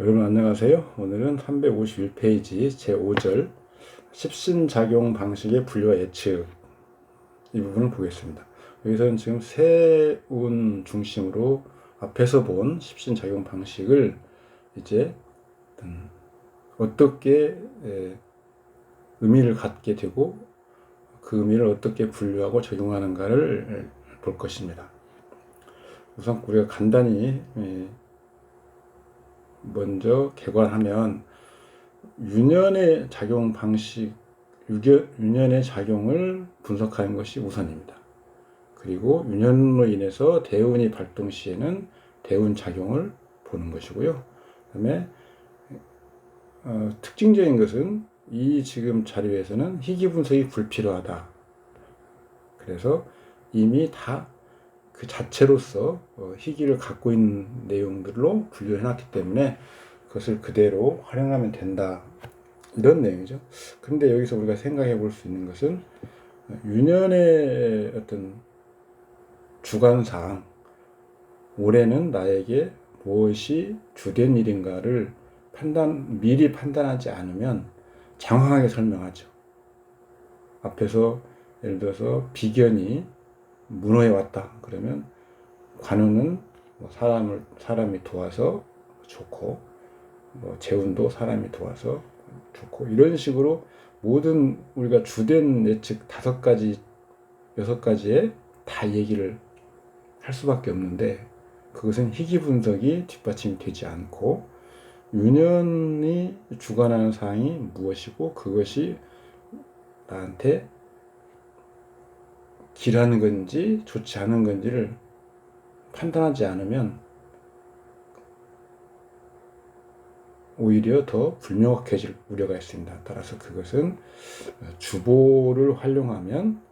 여러분 안녕하세요. 오늘은 351페이지 제5절 십신작용 방식의 분류와 예측 이 부분을 보겠습니다. 여기서는 지금 세운 중심으로 앞에서 본 십신작용 방식을 이제 어떻게 의미를 갖게 되고 그 의미를 어떻게 분류하고 적용하는가를 볼 것입니다. 우선 우리가 간단히 먼저 개관하면 유년의 작용 방식, 유년의 작용을 분석하는 것이 우선입니다. 그리고 유년으로 인해서 대운이 발동 시에는 대운 작용을 보는 것이고요. 그다음에 특징적인 것은 이 지금 자료에서는 희귀 분석이 불필요하다. 그래서 이미 다 그 자체로서 희귀를 갖고 있는 내용들로 분류해놨기 때문에 그것을 그대로 활용하면 된다. 이런 내용이죠. 그런데 여기서 우리가 생각해 볼 수 있는 것은 유년의 어떤 주관상 올해는 나에게 무엇이 주된 일인가를 미리 판단하지 않으면 장황하게 설명하죠. 앞에서 예를 들어서 비견이 문호에 왔다. 그러면 관우는 사람이 도와서 좋고, 재운도 사람이 도와서 좋고, 이런 식으로 모든 우리가 주된 예측 5가지, 6가지에 다 얘기를 할 수밖에 없는데, 그것은 희귀 분석이 뒷받침이 되지 않고, 유년이 주관하는 사항이 무엇이고, 그것이 나한테 길하는 건지 좋지 않은 건지를 판단하지 않으면 오히려 더 불명확해질 우려가 있습니다. 따라서 그것은 주보를 활용하면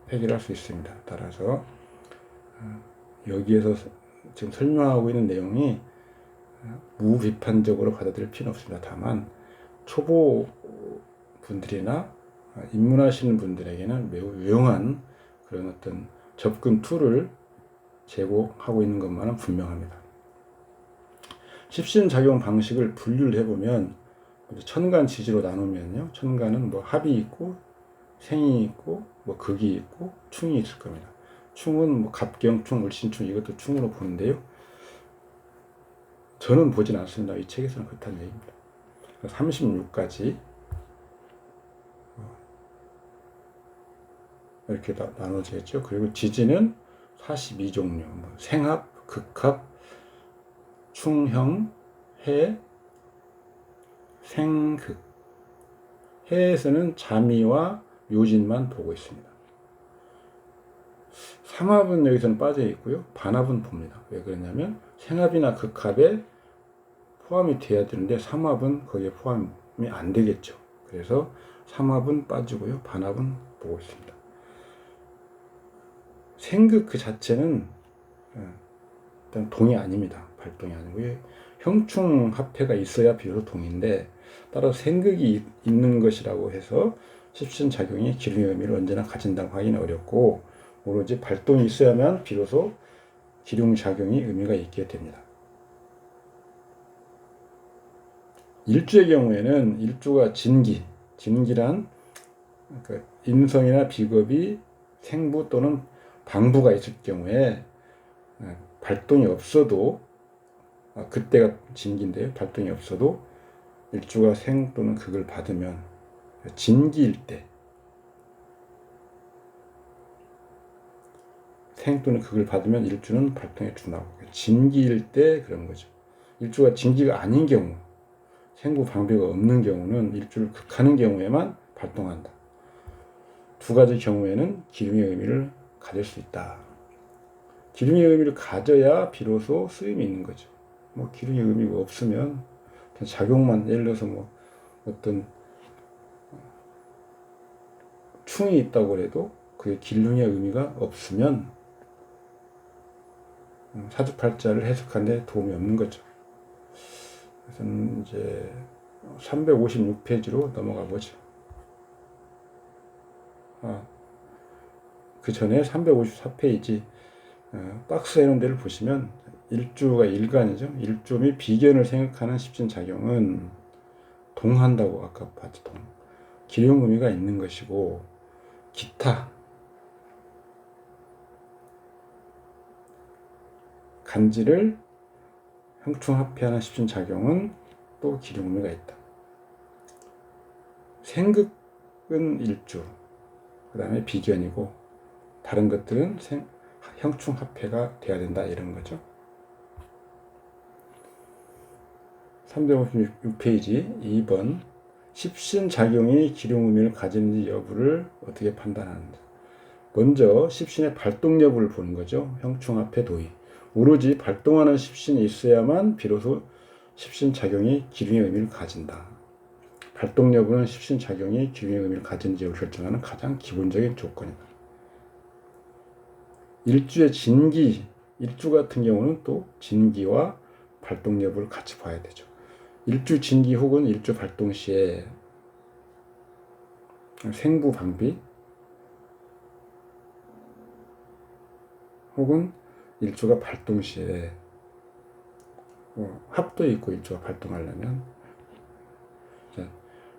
해결할 수 있습니다. 따라서 여기에서 지금 설명하고 있는 내용이 무비판적으로 받아들일 필요는 없습니다. 다만 초보 분들이나 입문하시는 분들에게는 매우 유용한 그런 어떤 접근 툴을 제공하고 있는 것만은 분명합니다. 십신작용 방식을 분류를 해보면 천간지지로 나누면요, 천간은 합이 있고 생이 있고 극이 있고 충이 있을 겁니다. 충은 갑경충, 을신충 이것도 충으로 보는데요. 저는 보진 않습니다. 이 책에서는 그렇다는 얘기입니다. 36가지 이렇게 나눠져 있죠. 그리고 지지는 42종류, 생합, 극합, 충형, 해, 생극. 해에서는 자미와 묘진만 보고 있습니다. 삼합은 여기서는 빠져 있고요. 반합은 봅니다. 왜 그러냐면 생합이나 극합에 포함이 돼야 되는데 삼합은 거기에 포함이 안 되겠죠. 그래서 삼합은 빠지고요. 반합은 보고 있습니다. 생극 그 자체는 일단 동이 아닙니다. 발동이 아니고요. 형충 합해가 있어야 비로소 동인데, 따라서 생극이 있는 것이라고 해서 십신작용이 기lum의 의미를 언제나 가진다고 하기는 어렵고, 오로지 발동이 있어야만 비로소 기lum작용이 의미가 있게 됩니다. 일주의 경우에는 일주가 진기란 인성이나 비겁이 생부 또는 방부가 있을 경우에 발동이 없어도, 그때가 진기인데요. 발동이 없어도 일주가 생 또는 극을 받으면, 진기일 때 생 또는 극을 받으면 일주는 발동에 준다고. 진기일 때 그런 거죠. 일주가 진기가 아닌 경우, 생부 방비가 없는 경우는 일주를 극하는 경우에만 발동한다. 2가지 경우에는 기lum의 의미를 가질 수 있다. 기lum의 의미를 가져야 비로소 쓰임이 있는 거죠. 기lum의 의미가 없으면 작용만, 예를 들어서 어떤 충이 있다고 해도 그게 기lum의 의미가 없으면 사주팔자를 해석하는 데 도움이 없는 거죠. 그래서 이제 356페이지로 넘어가 보죠. 그 전에 354페이지 박스 해놓은 데를 보시면 일주가 일간이죠. 일주 및 비견을 생각하는 십신작용은 동한다고 아까 봤죠. 기룡의미가 있는 것이고 기타 간지를 형충합해하는 십신작용은 또 기룡의미가 있다. 생극은 일주, 그 다음에 비견이고 다른 것들은 형충합해가 돼야 된다 이런 거죠. 356페이지 2번 십신작용이 기룡의미를 가지는지 여부를 어떻게 판단하는지. 먼저 십신의 발동 여부를 보는 거죠. 형충합해 도의. 오로지 발동하는 십신이 있어야만 비로소 십신작용이 기룡의 의미를 가진다. 발동 여부는 십신작용이 기룡의 의미를 가진지 여부를 결정하는 가장 기본적인 조건이다. 일주의 진기, 일주 같은 경우는 또 진기와 발동 여부를 같이 봐야 되죠. 일주 진기 혹은 일주 발동 시에 생부 방비 혹은 일주가 발동 시에 합도 있고 일주가 발동하려면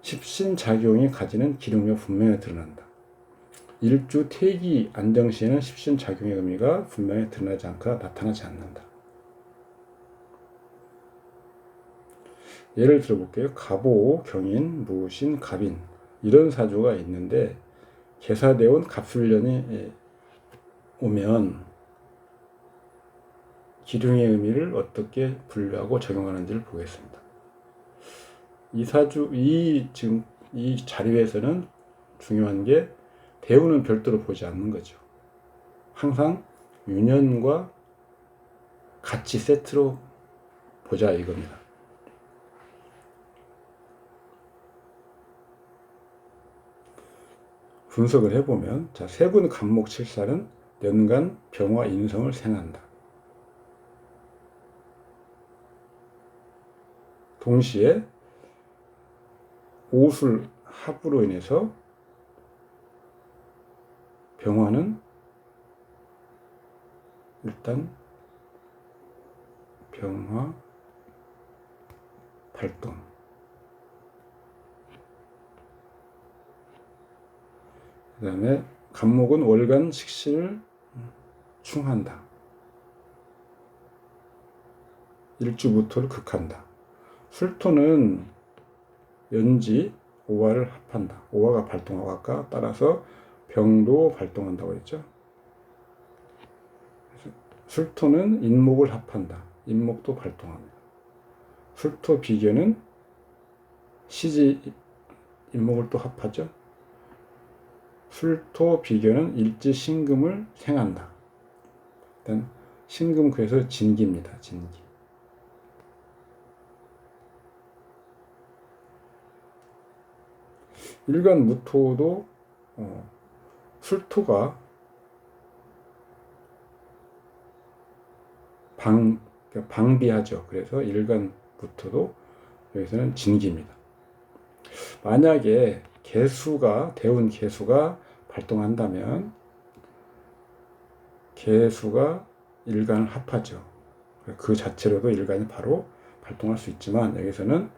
십신작용이 가지는 기룡의미가 분명히 드러난다. 일주 태기 안정 시에는 십신작용의 의미가 분명히 드러나지 않거나 나타나지 않는다. 예를 들어볼게요. 갑오, 경인, 무신, 갑인 이런 사주가 있는데 개사되어 온 갑술년이 오면 기룡의 의미를 어떻게 분류하고 적용하는지를 보겠습니다. 이 사주, 지금 이 자료에서는 중요한 게 대우는 별도로 보지 않는 거죠. 항상 유년과 같이 세트로 보자 이겁니다. 분석을 해보면 자, 세군 간목 칠살은 연간 병화 인성을 생한다. 동시에 오술 합으로 인해서 병화는 일단 병화 발동 그 다음에 간목은 월간 식신을 충한다. 일주부토를 극한다. 술토는 연지 오화를 합한다. 오화가 발동하고 아까 따라서 병도 발동한다고 했죠. 술토는 인목을 합한다. 인목도 발동합니다. 술토 비견은 시지 인목을 또 합하죠. 술토 비견은 일지 신금을 생한다. 일단 신금 그래서 진기입니다. 진기. 일간 무토도 술토가 방비하죠. 그래서 일간 무토도 여기서는 진기입니다. 만약에 대운 개수가 발동한다면 개수가 일간을 합하죠. 그 자체로도 일간이 바로 발동할 수 있지만 여기서는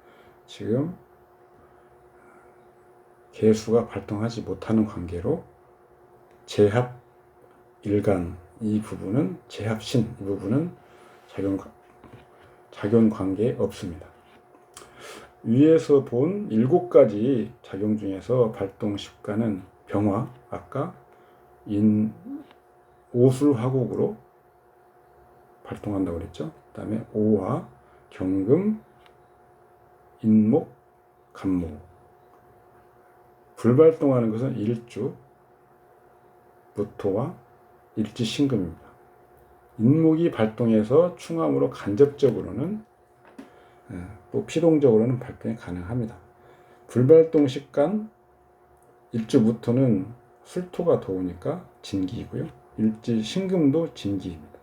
지금 개수가 발동하지 못하는 관계로 제합 일간 이 부분은 제합신 이 부분은 작용 관계에 없습니다. 위에서 본 7가지 작용 중에서 발동 십간은 병화 아까 오술화국으로 발동한다고 그랬죠. 그 다음에 오화, 경금, 인목, 간목. 불발동하는 것은 일주, 무토와 일지신금입니다. 인목이 발동해서 충암으로 간접적으로는 또 피동적으로는 발동이 가능합니다. 불발동 식간 일주 무토는 술토가 도우니까 진기이고요. 일지 신금도 진기입니다.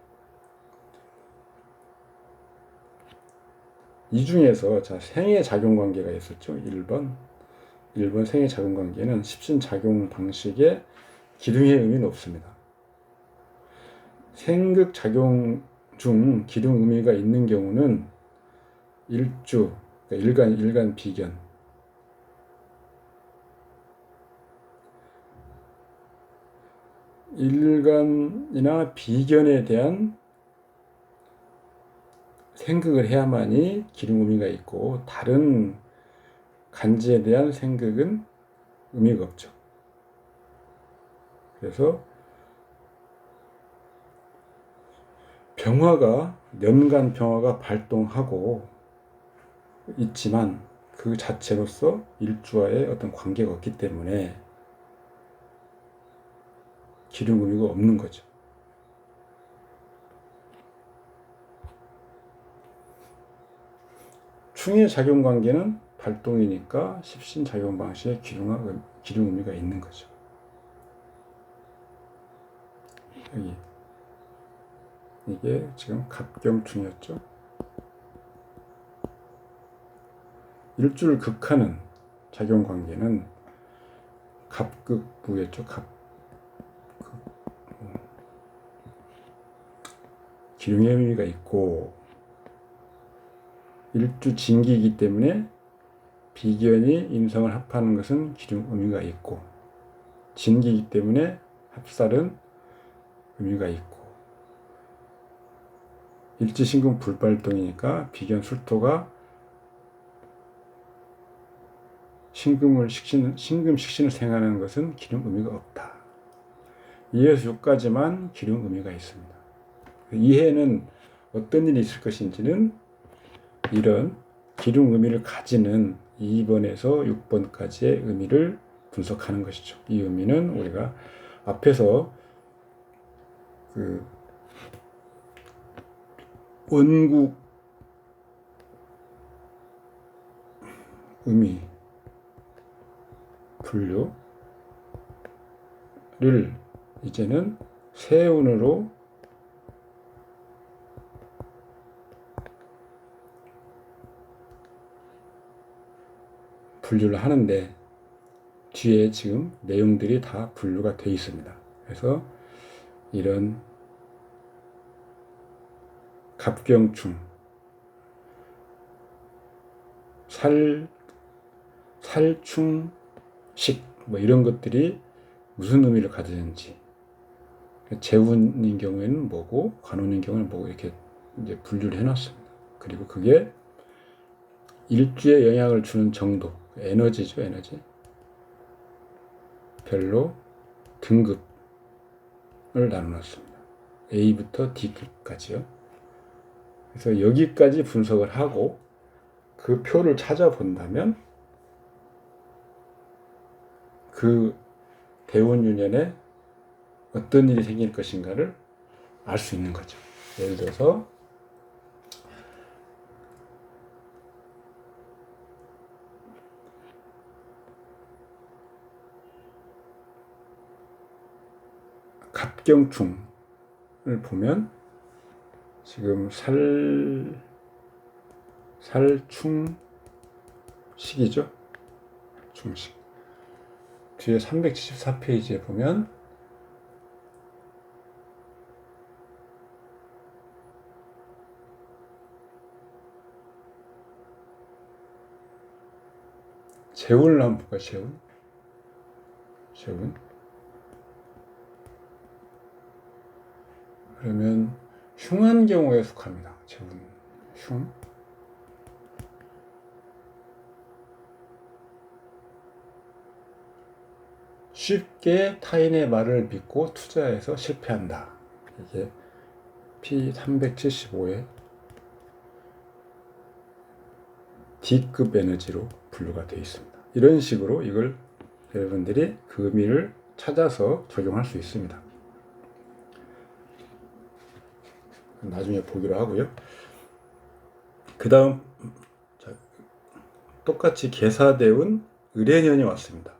이 중에서 자, 생애 작용 관계가 있었죠. 1번 생애 작용 관계는 십신 작용 방식에 기둥의 의미는 없습니다. 생극 작용 중 기둥 의미가 있는 경우는 일주, 그러니까 일간, 비견. 일간이나 비견에 대한 생각을 해야만이 기둥 의미가 있고, 다른 간지에 대한 생각은 의미가 없죠. 그래서 연간 병화가 발동하고 있지만 그 자체로서 일주와의 어떤 관계가 없기 때문에 기둥 의미가 없는 거죠. 충의 작용 관계는 발동이니까 십신 작용 방식에 기둥 의미가 있는 거죠. 여기 이게 지금 갑경충이었죠. 일주를 극하는 작용 관계는 갑극부였죠. 기둥의 의미가 있고, 일주 진기이기 때문에 비견이 임성을 합하는 것은 기둥 의미가 있고, 진기이기 때문에 합살은 의미가 있고, 일지신금 불발동이니까 비견 술토가 신금 식신을 생하는 것은 기둥 의미가 없다. 2에서 6까지만 기둥 의미가 있습니다. 이해는 어떤 일이 있을 것인지는 이런 기둥 의미를 가지는 2번에서 6번까지의 의미를 분석하는 것이죠. 이 의미는 우리가 앞에서 그 원국 의미 분류를 이제는 세운으로 분류를 하는데 뒤에 지금 내용들이 다 분류가 되어 있습니다. 그래서 이런 갑경충, 살충식 뭐 이런 것들이 무슨 의미를 가지는지, 재운인 경우에는 뭐고 관운인 경우는 뭐고 이렇게 이제 분류를 해놨습니다. 그리고 그게 일주에 영향을 주는 정도, 에너지죠, 에너지. 별로 등급을 나눠놨습니다. A부터 D급까지요. 그래서 여기까지 분석을 하고 그 표를 찾아본다면 그 대운유년에 어떤 일이 생길 것인가를 알 수 있는 거죠. 예를 들어서 갑경충을 보면 지금 살충식이죠. 충식. 뒤에 374페이지에 보면 재운을 한번 볼까요? 재운. 그러면 흉한 경우에 속합니다. 재운, 흉. 쉽게 타인의 말을 믿고 투자해서 실패한다. 이게 P375의 D급 에너지로 분류가 되어 있습니다. 이런 식으로 이걸 여러분들이 그 의미를 찾아서 적용할 수 있습니다. 나중에 보기로 하고요. 그 다음 똑같이 계사대운 을해년이 왔습니다.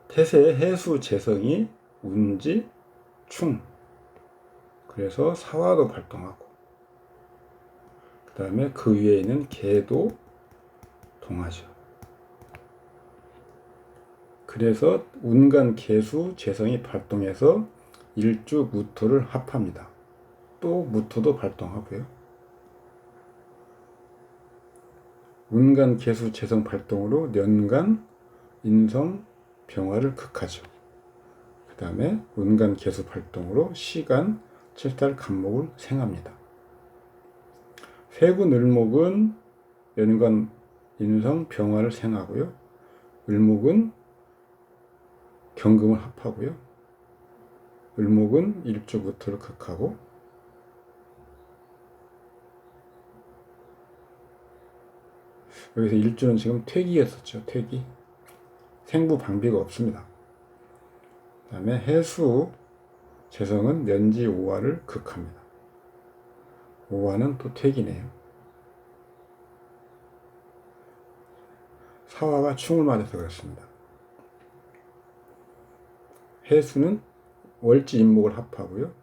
태세 해수 재성이 운지 충, 그래서 사화도 발동하고, 그 다음에 그 위에 있는 개도 동하죠. 그래서 운간 개수 재성이 발동해서 일주 무토를 합합니다. 또 무토도 발동하고요. 운간 개수 재성 발동으로 년간 인성 병화를 극하죠. 그 다음에 운간 개수 발동으로 시간 칠달 간목을 생합니다. 세군 을목은 연간 인성 병화를 생하고요. 을목은 경금을 합하고요. 을목은 일주부터를 극하고, 여기서 일주는 지금 퇴기였었죠. 퇴기. 생부 방비가 없습니다. 그 다음에 해수 재성은 면지 오화를 극합니다. 오화는 또 퇴기네요. 사화가 충을 맞아서 그렇습니다. 해수는 월지 인목을 합하고요.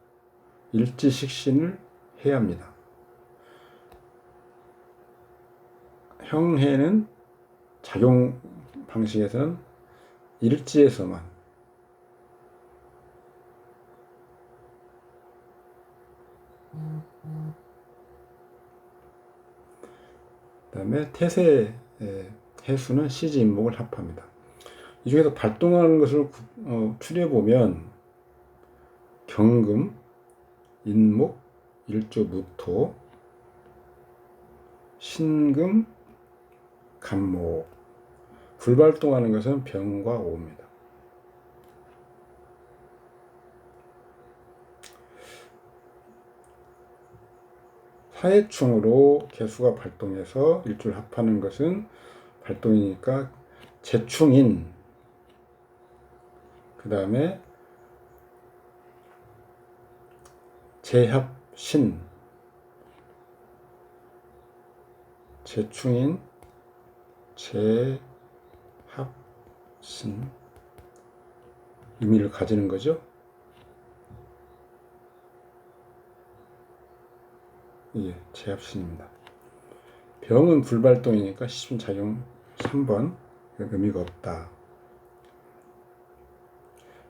일지 식신을 해야 합니다. 형해는 작용 방식에서는 일지에서만, 그 다음에 태세 해수는 시지 인목을 합합니다. 이 중에서 발동하는 것을 추려보면 경금, 인목, 일조 무토, 신금, 간목, 불발동하는 것은 병과 오입니다. 사해충으로 개수가 발동해서 일주를 합하는 것은 발동이니까 재충인, 그 다음에 재합신, 재충인, 재합신 의미를 가지는 거죠. 예, 재합신입니다. 병은 불발동이니까 시신작용 3번 의미가 없다.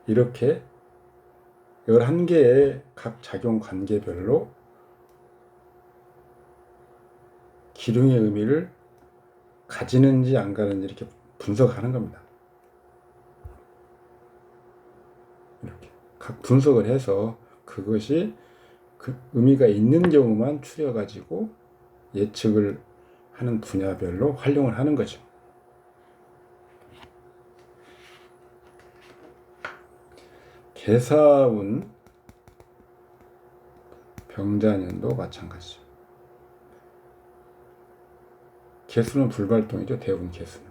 이렇게 11개의 각 작용 관계별로 기륭의 의미를 가지는지 안 가는지 이렇게 분석하는 겁니다. 이렇게 각 분석을 해서 그것이 그 의미가 있는 경우만 추려가지고 예측을 하는 분야별로 활용을 하는 거죠. 개사운 병자년도 마찬가지죠. 개수는 불발동이죠. 대부분 개수는.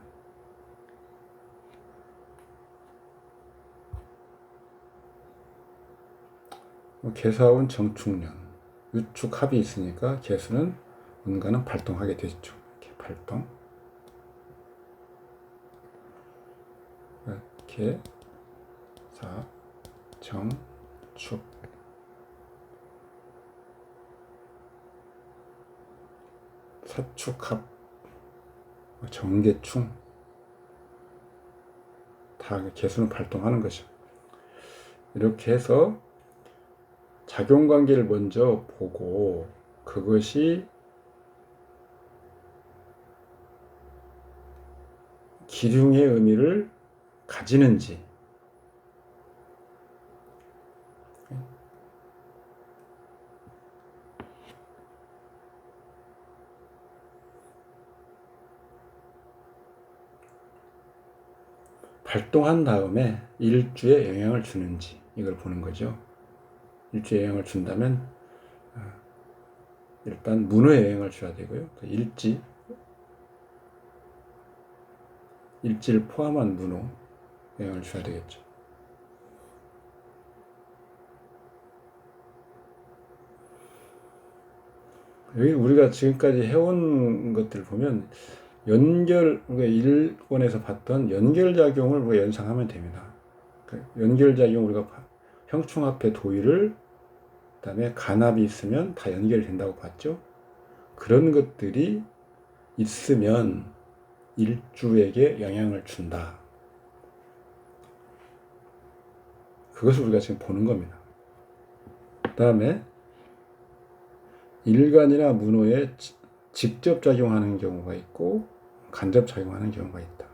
개사운 정축년, 유축 합이 있으니까 개수는 운간은 발동하게 되죠. 이렇게 발동. 개사 정축. 사축합, 정계충, 다 개수는 발동하는 거죠. 이렇게 해서 작용관계를 먼저 보고 그것이 기륭의 의미를 가지는지, 발동한 다음에 일주에 영향을 주는지 이걸 보는 거죠. 일주에 영향을 준다면 일단 문호에 영향을 줘야 되고요. 일지를 포함한 문호 영향을 줘야 되겠죠. 여기 우리가 지금까지 해온 것들을 보면 우리가 일본에서 봤던 연결작용을 우리가 연상하면 됩니다. 연결작용 우리가 형충합의 도의를, 그 다음에 간합이 있으면 다 연결이 된다고 봤죠. 그런 것들이 있으면 일주에게 영향을 준다. 그것을 우리가 지금 보는 겁니다. 그 다음에 일간이나 문호에 직접 작용하는 경우가 있고 간접 작용하는 경우가 있다.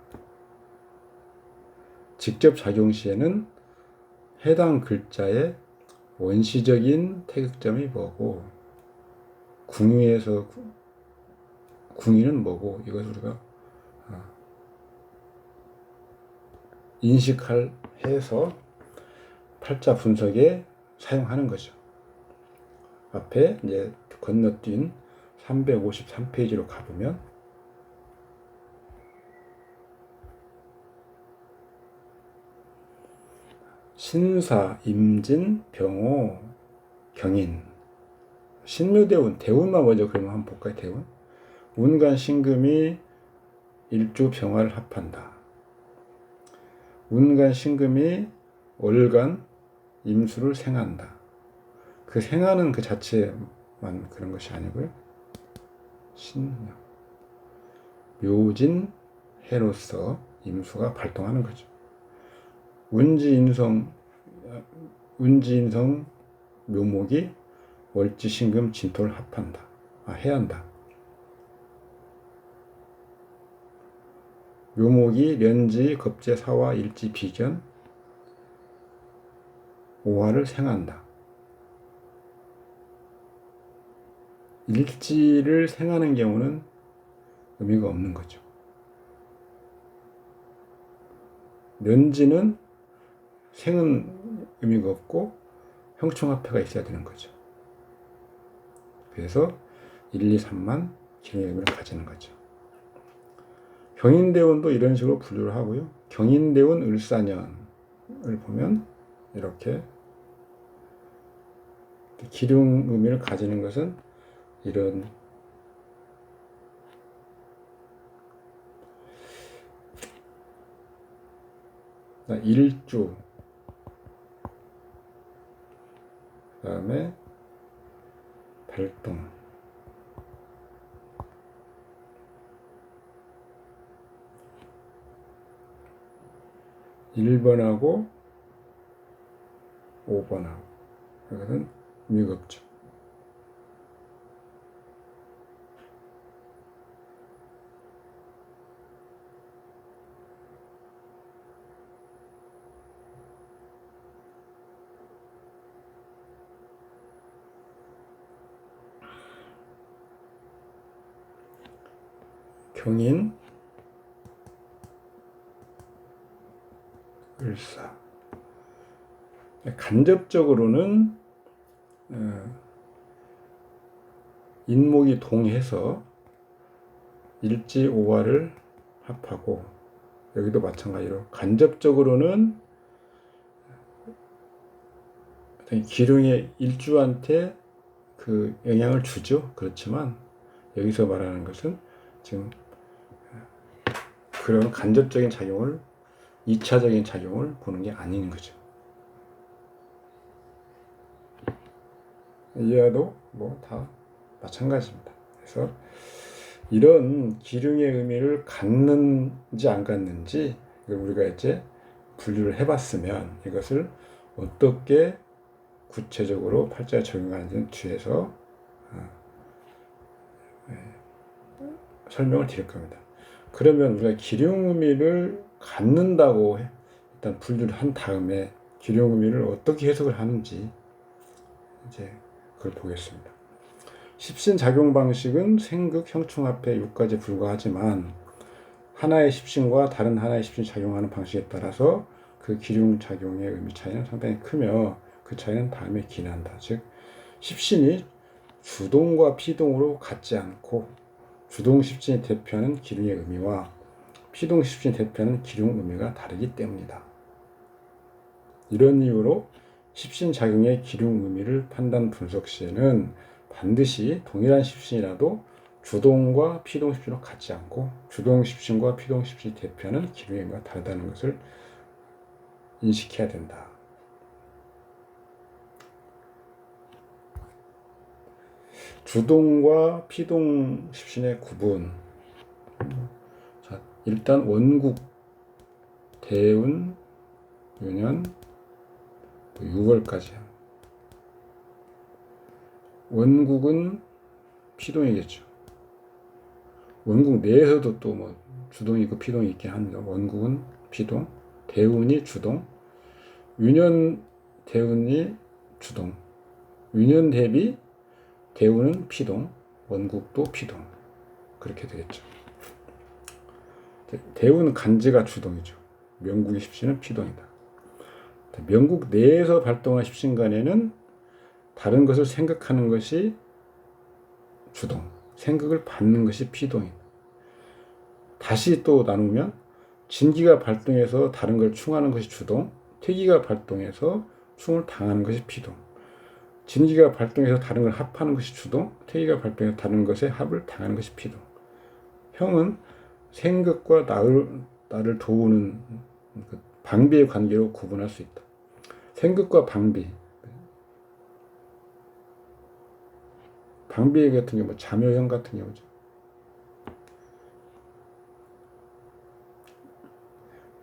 직접 작용 시에는 해당 글자의 원시적인 태극점이 뭐고 궁의에서 궁의는 뭐고 이것을 우리가 인식할 해서 팔자 분석에 사용하는 거죠. 앞에 이제 건너뛴 353페이지로 가보면 신사, 임진, 병호, 경인, 신묘대운, 대운만 먼저 그러면 한번 볼까요? 대운. 운간 신금이 일주 병화를 합한다. 운간 신금이 월간 임수를 생한다. 그 생하는 그 자체만 그런 것이 아니고요. 묘진 해로서 임수가 발동하는 거죠. 운지인성 묘목이 월지신금 진토를 합한다. 해한다. 묘목이 련지 겁재 사화 일지 비견 오화를 생한다. 일지를 생하는 경우는 의미가 없는 거죠. 련지는 생은 의미가 없고 형충합해가 있어야 되는 거죠. 그래서 1, 2, 3만 기능의 의미를 가지는 거죠. 경인대운도 이런 식으로 분류를 하고요. 경인대운 을사년을 보면 이렇게 기룡 의미를 가지는 것은 이런 일주, 그 다음에 발동, (1번하고) (5번하고) 이것은 의미가 없죠. 경인, 을사. 간접적으로는 인목이 동해서 일지오화를 합하고 여기도 마찬가지로 간접적으로는 기룡의 일주한테 그 영향을 주죠. 그렇지만 여기서 말하는 것은 지금 그런 간접적인 작용을 2차적인 작용을 보는 게 아닌 거죠. 이하도 뭐 다 마찬가지입니다. 그래서 이런 기륭의 의미를 갖는지 안 갖는지 우리가 이제 분류를 해봤으면 이것을 어떻게 구체적으로 팔자에 적용하는지는 뒤에서 설명을 드릴 겁니다. 그러면 우리가 기룡 의미를 갖는다고 일단 분류를 한 다음에 기룡 의미를 어떻게 해석을 하는지 이제 그걸 보겠습니다. 십신 작용 방식은 생극, 형충합해 6가지 불과하지만 하나의 십신과 다른 하나의 십신이 작용하는 방식에 따라서 그 기룡 작용의 의미 차이는 상당히 크며 그 차이는 다음에 기인한다. 즉 십신이 주동과 피동으로 같지 않고 주동 십신이 대표하는 기룡의 의미와 피동 십신이 대표하는 기룡 의미가 다르기 때문이다. 이런 이유로 십신 작용의 기룡 의미를 판단 분석 시에는 반드시 동일한 십신이라도 주동과 피동 십신으로 같지 않고 주동 십신과 피동 십신이 대표하는 기룡의 의미가 다르다는 것을 인식해야 된다. 주동과 피동 십신의 구분. 자, 일단 원국, 대운, 유년, 6월까지. 원국은 피동이겠죠. 원국 내에서도 또 뭐 주동이 있고 피동이 있긴 합니다. 원국은 피동, 대운이 주동, 유년 대운이 주동, 유년 대비 대운은 피동, 원국도 피동. 그렇게 되겠죠. 대운 간지가 주동이죠. 명국의 십신은 피동이다. 명국 내에서 발동한 십신간에는 다른 것을 생각하는 것이 주동, 생각을 받는 것이 피동이다. 다시 또 나누면 진기가 발동해서 다른 걸 충하는 것이 주동, 태기가 발동해서 충을 당하는 것이 피동. 진기가 발동해서 다른 걸 합하는 것이 주동, 태기가 발동해서 다른 것에 합을 당하는 것이 피동. 형은 생각과 나를 도우는 방비의 관계로 구분할 수 있다. 생각과 방비. 방비 같은 경우, 자묘형 같은 경우죠.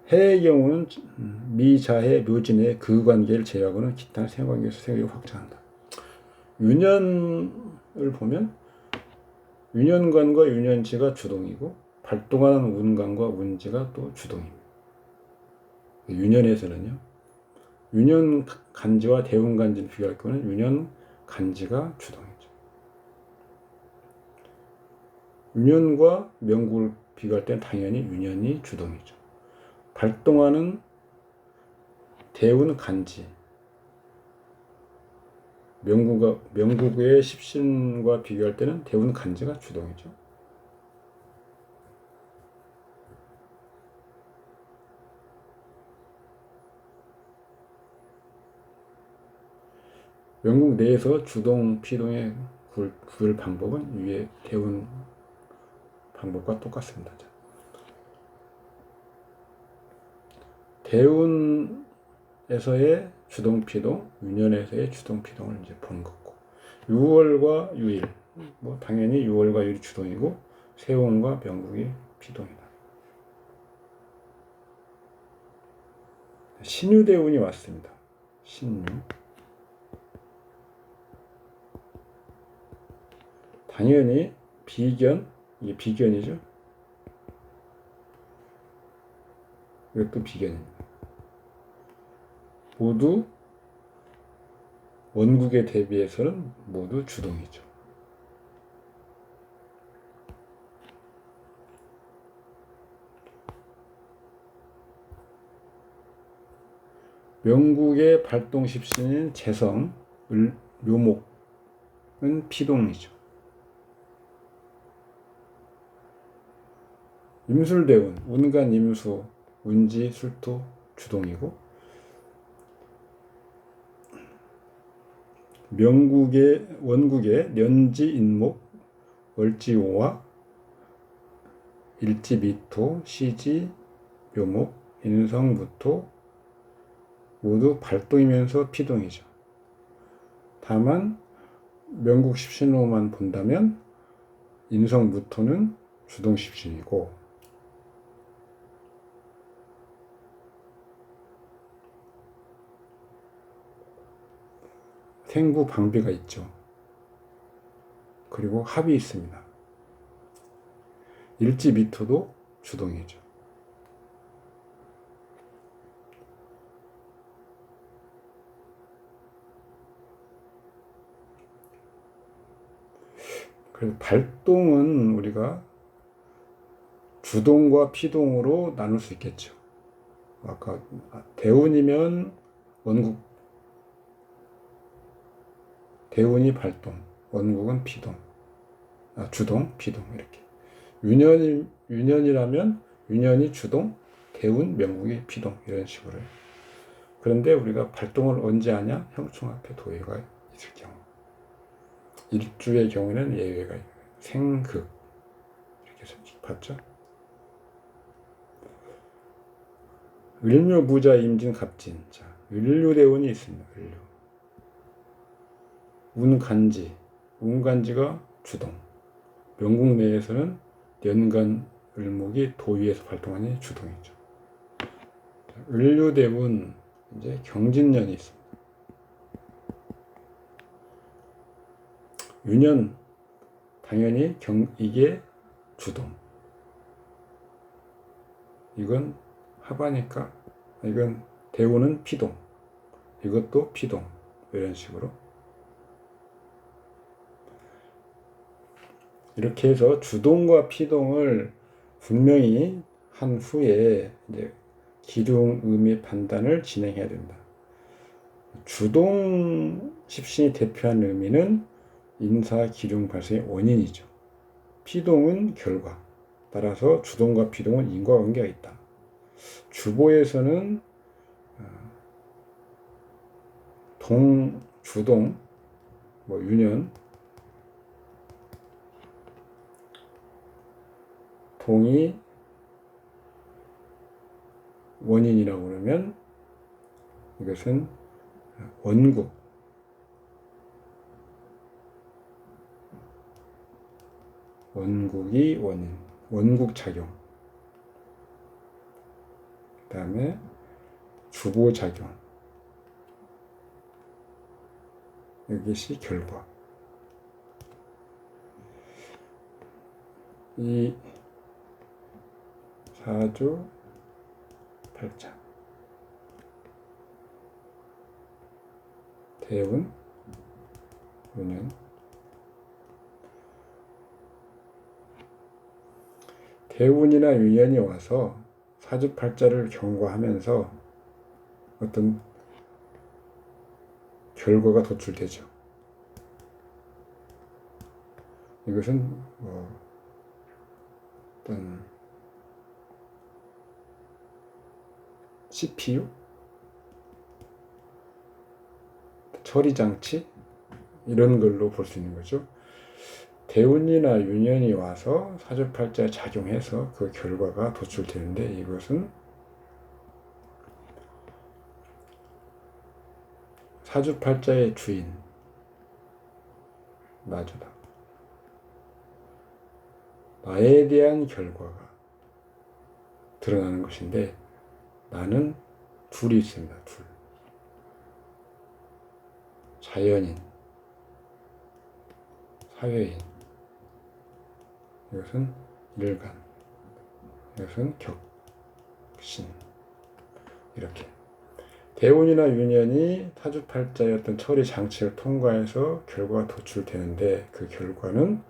해의 경우는 미자해, 묘진의 그 관계를 제외하고는 기타 생관계에서 생각이 확장한다. 유년을 보면 유년관과 유년지가 주동이고 발동하는 운관과 운지가 또 주동입니다. 유년에서는요. 유년 간지와 대운 간지를 비교할 경우는 유년 간지가 주동이죠. 유년과 명국을 비교할 때는 당연히 유년이 주동이죠. 발동하는 대운 간지, 명국의 십신과 비교할 때는 대운 간지가 주동이죠. 명국 내에서 주동, 피동의 구별 방법은 위에 대운 방법과 똑같습니다. 대운에서의 주동, 피동, 유년에서의 주동, 피동을 이제 보는 거고, 6월과 유일, 뭐 당연히 6월과 유일이 주동이고 세운과 명국이 피동이다. 신유대운이 왔습니다. 신유. 당연히 비견, 이게 비견이죠. 이것도 비견입니다. 모두 원국에 대비해서는 모두 주동이죠. 명국의 발동 십신인 재성, 묘목은 피동이죠. 임술대운, 운간 임수, 운지, 술토, 주동이고 원국의 년지, 인목, 월지, 오화, 일지, 미토, 시지, 묘목, 인성, 무토 모두 발동이면서 피동이죠. 다만 명국 십신으로만 본다면 인성, 무토는 주동 십신이고 생구 방비가 있죠. 그리고 합이 있습니다. 일지 미토도 주동이죠. 그래서 발동은 우리가 주동과 피동으로 나눌 수 있겠죠. 아까 대운이면 원국, 대운이 발동, 원국은 피동, 주동, 피동 이렇게. 유년이라면 유년이 주동, 대운, 명국이 피동 이런 식으로. 그런데 우리가 발동을 언제 하냐? 형충 앞에 도예가 있을 경우. 일주의 경우에는 예외가 있어요. 생극 이렇게 봤죠? 을묘, 무자, 임진, 갑진. 자, 을묘대운이 있습니다. 을묘. 운 간지, 운간지가 주동, 명국 내에서는 연간 을목이 도위에서 발동하니 주동이죠. 을류대문 이제 경진년이 있습니다. 유년 당연히 이게 주동. 이건 합하니까 이건 대우는 피동. 이것도 피동. 이런 식으로 이렇게 해서 주동과 피동을 분명히 한 후에 이제 기둥 의미 판단을 진행해야 된다. 주동 십신이 대표하는 의미는 인사 기둥 발생의 원인이죠. 피동은 결과. 따라서 주동과 피동은 인과관계가 있다. 주보에서는 주동, 유년, 동이 원인이라고 그러면 이것은 원국이 원인, 원국작용. 그 다음에 주보작용. 이것이 결과. 이 사주 팔자 대운 운은 대운이나 유년이 와서 사주팔자를 경과하면서 어떤 결과가 도출되죠. 이것은 어떤 CPU, 처리장치 이런 걸로 볼 수 있는 거죠. 대운이나 유년이 와서 사주팔자에 작용해서 그 결과가 도출되는데 이것은 사주팔자의 주인 나주다. 나에 대한 결과가 드러나는 것인데 나는 둘이 있습니다. 둘. 자연인, 사회인. 이것은 일간. 이것은 격신. 이렇게. 대운이나 유년이 사주팔자의 어떤 처리 장치를 통과해서 결과가 도출되는데 그 결과는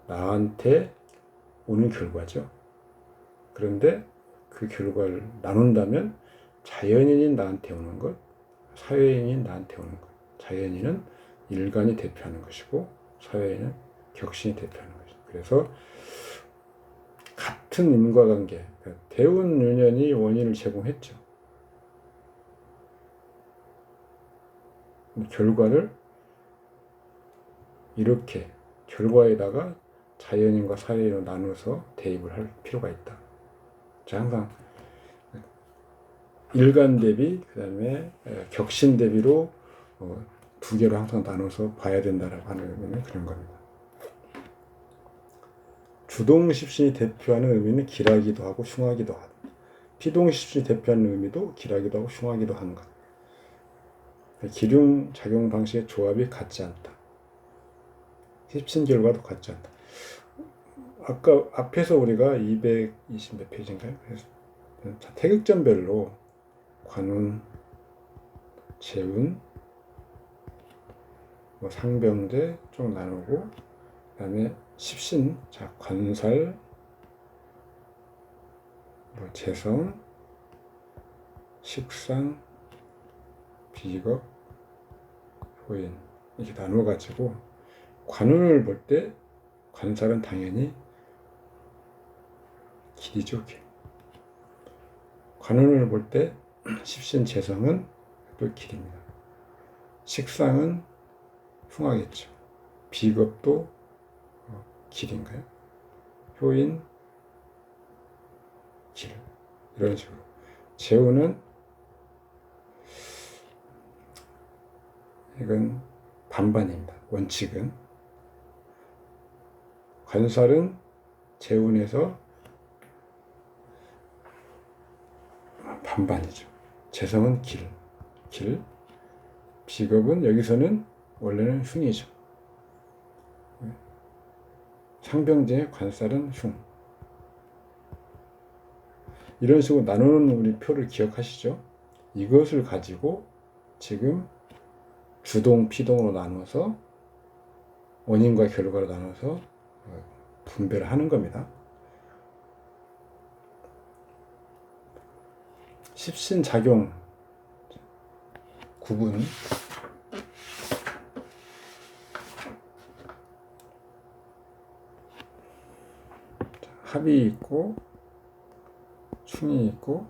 나한테 오는 결과죠. 그런데 그 결과를 나눈다면 자연인이 나한테 오는 것, 사회인이 나한테 오는 것. 자연인은 일간이 대표하는 것이고 사회인은 격신이 대표하는 것이죠. 그래서 같은 인과관계, 대운 유년이 원인을 제공했죠. 결과를 이렇게 결과에다가 자연인과 사회인으로 나눠서 대입을 할 필요가 있다. 자, 항상 일간 대비, 그 다음에 격신 대비로 두 개로 항상 나눠서 봐야 된다라고 하는 의미는 그런 겁니다. 주동십신이 대표하는 의미는 길하기도 하고 흉하기도 하다. 피동십신이 대표하는 의미도 길하기도 하고 흉하기도 하는 것. 기둥 작용 방식의 조합이 같지 않다. 십신 결과도 같지 않다. 아까 앞에서 우리가 220몇 페이지인가요? 그래서 태극전별로 관운, 재운, 상병제 쭉 나누고 그 다음에 십신, 자 관살, 재성, 식상, 비겁, 효인 이렇게 나눠가지고 관운을 볼 때 관살은 당연히 길이죠. 길. 관운을 볼 때 십신 재성은 또 길입니다. 식상은 흉하겠죠. 비겁도 길인가요? 효인 길. 이런 식으로. 재운은 이건 반반입니다. 원칙은. 관살은 재운에서 반반이죠. 재성은 길. 비겁은 여기서는 원래는 흉이죠. 상병제의 관살은 흉. 이런 식으로 나누는 우리 표를 기억하시죠? 이것을 가지고 지금 주동, 피동으로 나눠서 원인과 결과로 나눠서 분배를 하는 겁니다. 십신작용 구분. 합이 있고 충이 있고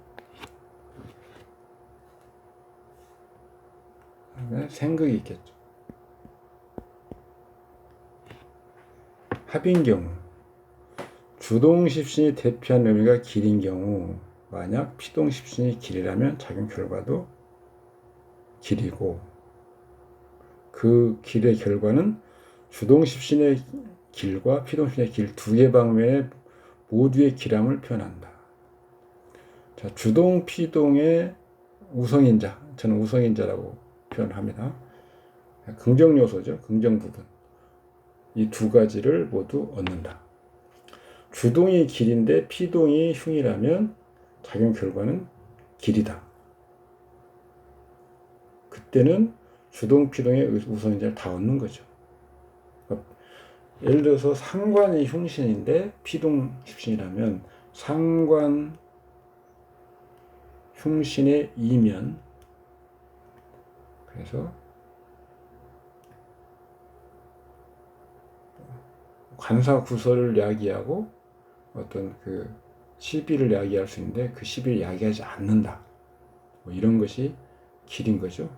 그다음에 생극이 있겠죠. 합인 경우 주동십신이 대피한 의미가 길인 경우, 만약 피동십신이 길이라면 작용 결과도 길이고, 그 길의 결과는 주동십신의 길과 피동십신의 길 두 개 방면의 모두의 길함을 표현한다. 자, 주동, 피동의 우성인자, 저는 우성인자라고 표현합니다. 긍정 요소죠. 긍정 부분. 이 두 가지를 모두 얻는다. 주동이 길인데 피동이 흉이라면 작용 결과는 길이다. 그때는 주동, 피동의 우성인자를 다 얻는 거죠. 그러니까 예를 들어서 상관이 흉신인데 피동 십신이라면 상관 흉신의 이면, 그래서 관사 구설을 야기하고 어떤 그 시비를 야기할 수 있는데 그 시비를 야기하지 않는다. 뭐 이런 것이 길인 거죠.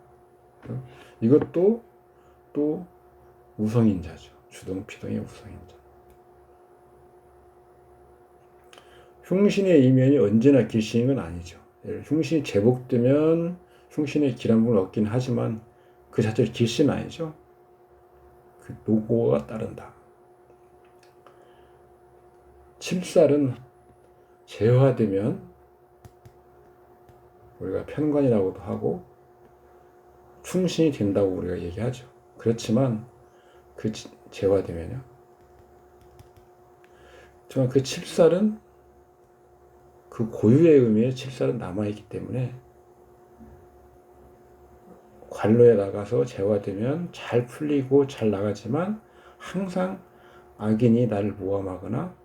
이것도 또 우성인자죠. 주동, 피동의 우성인자. 흉신의 이면이 언제나 길신인 건 아니죠. 흉신이 제복되면 흉신의 길한 부분을 얻긴 하지만 그 자체로 길신은 아니죠. 그 노고가 따른다. 칠살은 재화되면 우리가 편관이라고도 하고 충신이 된다고 우리가 얘기하죠. 그렇지만 그 재화되면요. 정말 그 칠살은 그 고유의 의미의 칠살은 남아있기 때문에 관로에 나가서 재화되면 잘 풀리고 잘 나가지만 항상 악인이 나를 모함하거나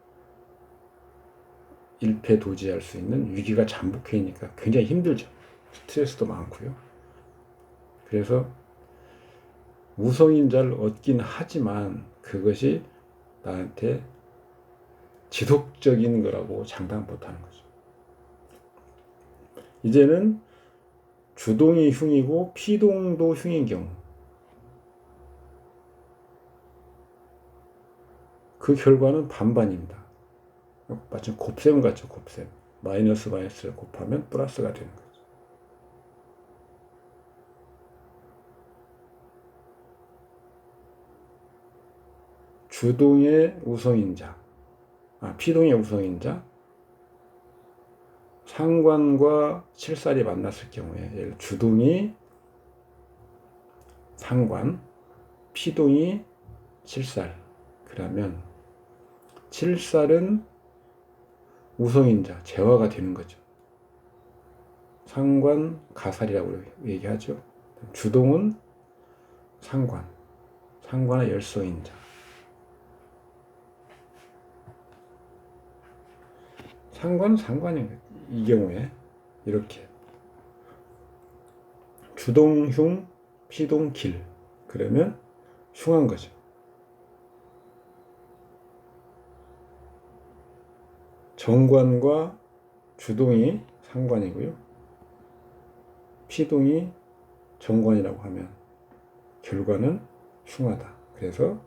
일패도지할 수 있는 위기가 잠복해 있으니까 굉장히 힘들죠. 스트레스도 많고요. 그래서 우성인자를 얻긴 하지만 그것이 나한테 지속적인 거라고 장담 못하는 거죠. 이제는 주동이 흉이고 피동도 흉인 경우, 그 결과는 반반입니다. 마치 곱셈 같죠. 곱셈. 마이너스를 곱하면 플러스가 되는 거죠. 주동의 우성인자, 피동의 우성인자, 상관과 칠살이 만났을 경우에, 주동이 상관, 피동이 칠살, 그러면 칠살은 우성인자, 재화가 되는 거죠. 상관, 가살이라고 얘기하죠. 주동은 상관, 상관의 열성인자. 상관인 거예요. 이 경우에 이렇게 주동, 흉, 피동, 길. 그러면 흉한 거죠. 정관과 주동이 상관이고요. 피동이 정관이라고 하면 결과는 흉하다. 그래서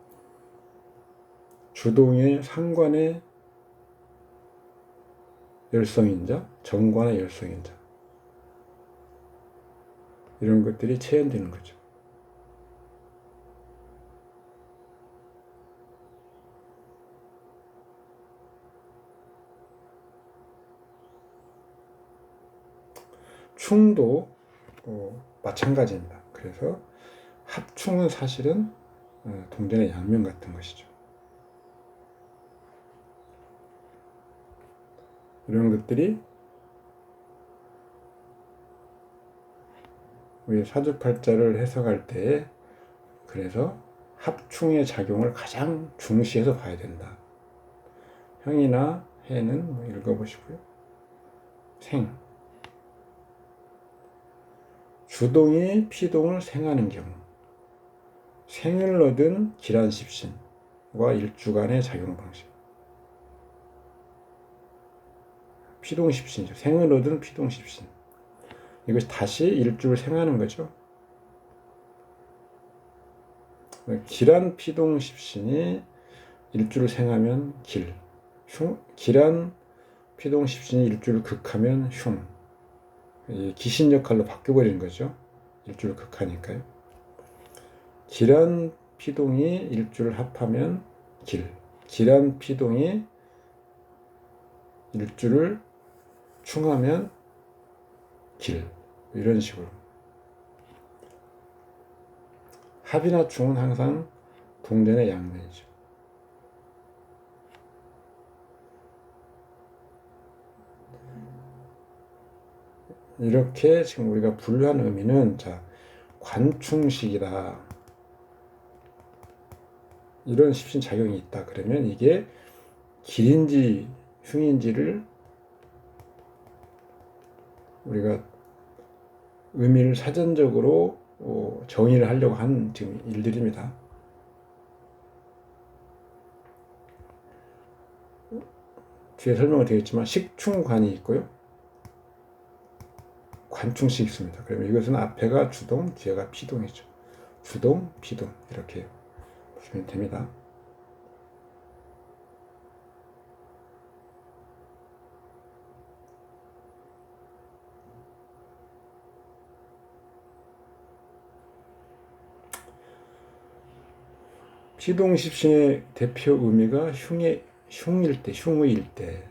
주동의 상관의 열성인자, 정관의 열성인자, 이런 것들이 체현되는 거죠. 충도 마찬가지입니다. 그래서 합충은 사실은 동전의 양면 같은 것이죠. 이런 것들이 우리 사주팔자를 해석할 때 그래서 합충의 작용을 가장 중시해서 봐야 된다. 형이나 해는 읽어보시고요. 생. 주동이 피동을 생하는 경우 생을 얻은 기란십신과 일주간의 작용 방식. 피동십신이죠. 생을 얻은 피동십신. 이것이 다시 일주를 생하는 거죠. 기란 피동십신이 일주를 생하면 길. 기란 피동십신이 일주를 극하면 흉. 기신 역할로 바뀌어버리는 거죠. 일주를 극하니까요. 기란 피동이 일주를 합하면 길. 기란 피동이 일주를 충하면 길. 이런 식으로. 합이나 충은 항상 동전의 양면이죠. 이렇게 지금 우리가 분류한 의미는 관충식이다. 이런 십신 작용이 있다. 그러면 이게 길인지 흉인지를 우리가 의미를 사전적으로 정의를 하려고 한 지금 일들입니다. 뒤에 설명은 되겠지만 식충관이 있고요. 관충식 있습니다. 그러면 이것은 앞에가 주동, 뒤에가 피동이죠. 주동, 피동 이렇게 보시면 됩니다. 피동십신의 대표 의미가 흉일 때, 흉의일 때.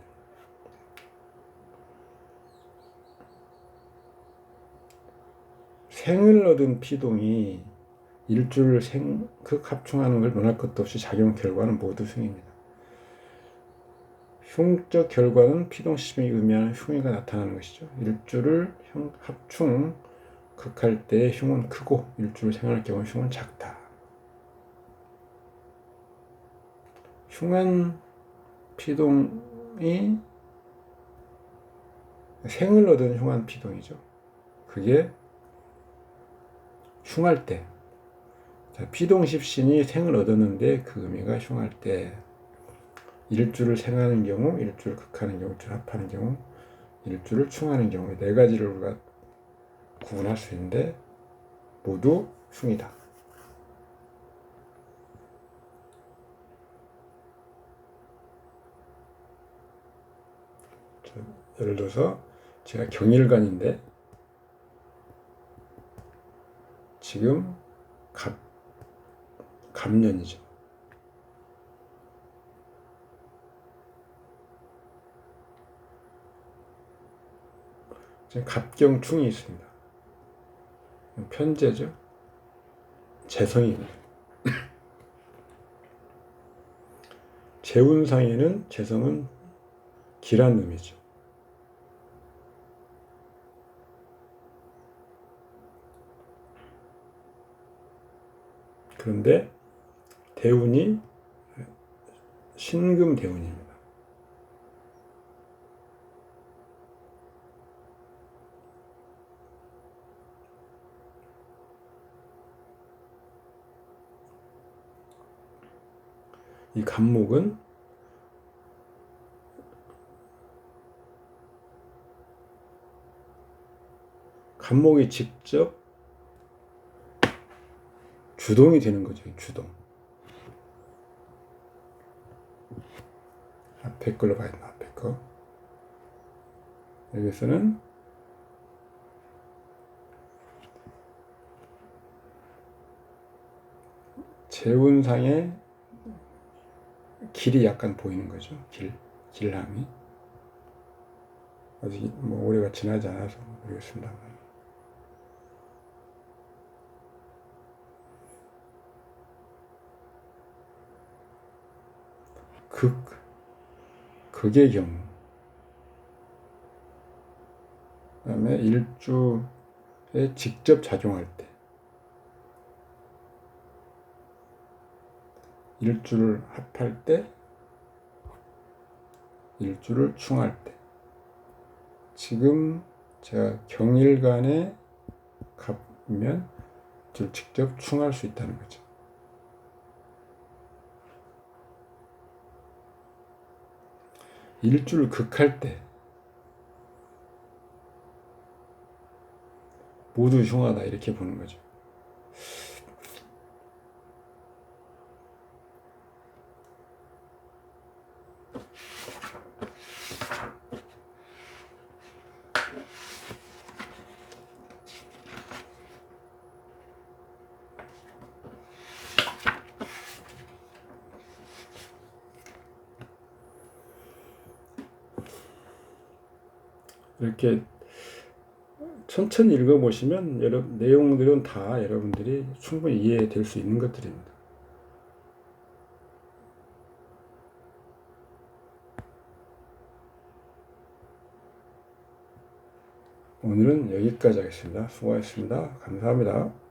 생을 얻은 피동이 일주를 극합충하는 걸 논할 것도 없이 작용 결과는 모두 흉입니다. 흉적 결과는 피동십신이 의미하는 흉의가 나타나는 것이죠. 일주를 합충 극할 때 흉은 크고 일주를 생할 경우 흉은 작다. 흉한 피동이 생을 얻은 흉한 피동이죠. 그게 흉할 때, 피동십신이 생을 얻었는데 그 의미가 흉할 때, 일주를 생하는 경우, 일주를 극하는 경우, 일주를 합하는 경우, 일주를 충하는 경우, 네 가지를 우리가 구분할 수 있는데 모두 흉이다. 예를 들어서 제가 경일관인데 지금 갑년이죠. 갑경충이 있습니다. 편재죠. 재성입니다. 재운상에는 재성은 기란 의미죠. 그런데 대운이 신금대운입니다. 이 간목은 간목이 직접 주동이 되는 거죠. 주동. 앞에 걸로 봐야 된다. 앞에 거. 여기서는 재운상의 길이 약간 보이는 거죠. 길함이. 아직 뭐 올해가 지나지 않아서 모르겠습니다. 극의 경우, 그다음에 일주에 직접 작용할 때, 일주를 합할 때, 일주를 충할 때. 지금 제가 경일간에 가면 직접 충할 수 있다는 거죠. 일주를 극할 때 모두 흉하다 이렇게 보는 거죠. 이렇게 천천히 읽어보시면 내용들은 다 여러분들이 충분히 이해될 수 있는 것들입니다. 오늘은 여기까지 하겠습니다. 수고하셨습니다. 감사합니다.